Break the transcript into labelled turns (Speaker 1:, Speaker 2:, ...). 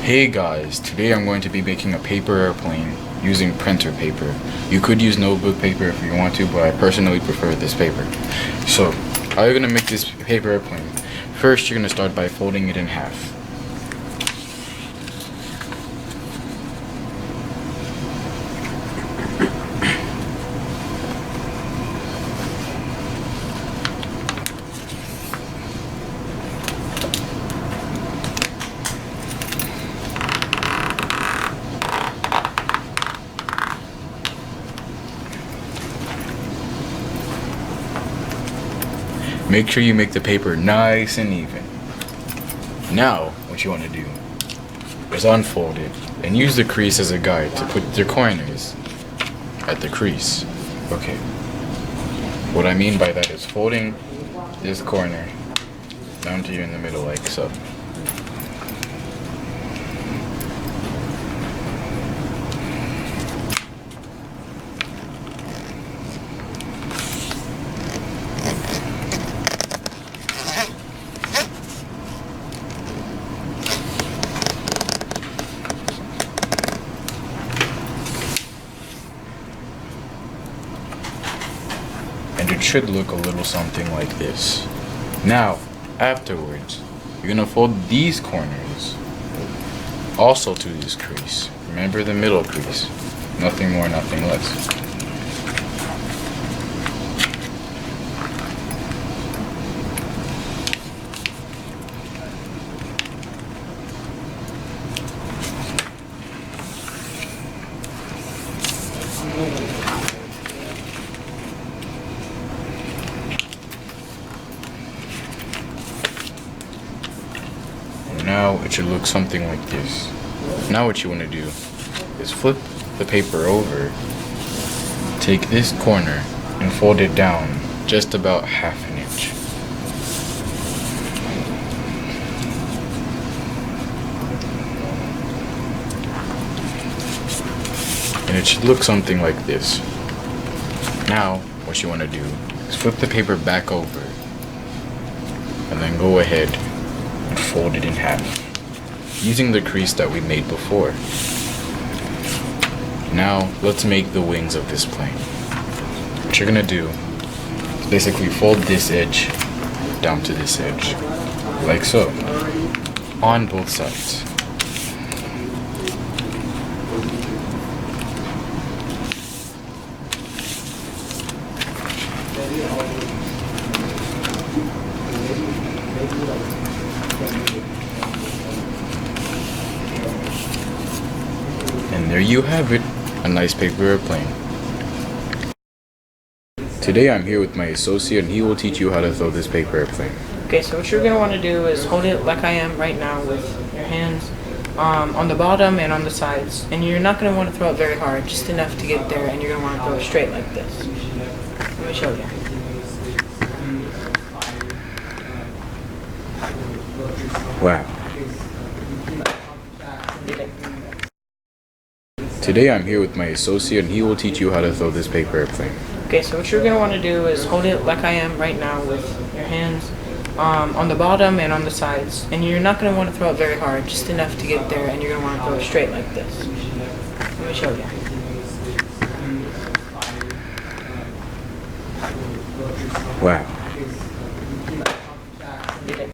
Speaker 1: Hey guys, today I'm going to be making a paper airplane using printer paper. You could use notebook paper if you want to, but I personally prefer this paper. So, how are you going to make this paper airplane? First, you're going to start by folding it in half. Make sure you make the paper nice and even. Now, what you want to do is unfold it and use the crease as a guide to put your corners at the crease. Okay. What I mean by that is folding this corner down to you in the middle like so. And it should look a little something like this. Now, afterwards, you're gonna fold these corners also to this crease. Remember the middle crease. Nothing more, nothing less. Now it should look something like this. Now what you want to do is flip the paper over, take this corner and fold it down just about half an inch. And it should look something like this. Now what you want to do is flip the paper back over and then go ahead and fold it in half using the crease that we made before. Now let's make the wings of this plane. What you're gonna do is basically fold this edge down to this edge like so on both sides. And there you have it, a nice paper airplane. Today I'm here with my associate and he will teach you how to throw this paper airplane.
Speaker 2: Okay, so what you're going to want to do is hold it like I am right now with your hands on the bottom and on the sides. And you're not going to want to throw it very hard, just enough to get there, and you're going to want to throw it straight like this. Let me show you.
Speaker 1: Wow. Today I'm here with my associate and he will teach you how to throw this paper airplane.
Speaker 2: Okay, so what you're going to want to do is hold it like I am right now with your hands on the bottom and on the sides. And you're not going to want to throw it very hard, just enough to get there, and you're going to want to throw it straight like this. Let me show you.
Speaker 1: Wow.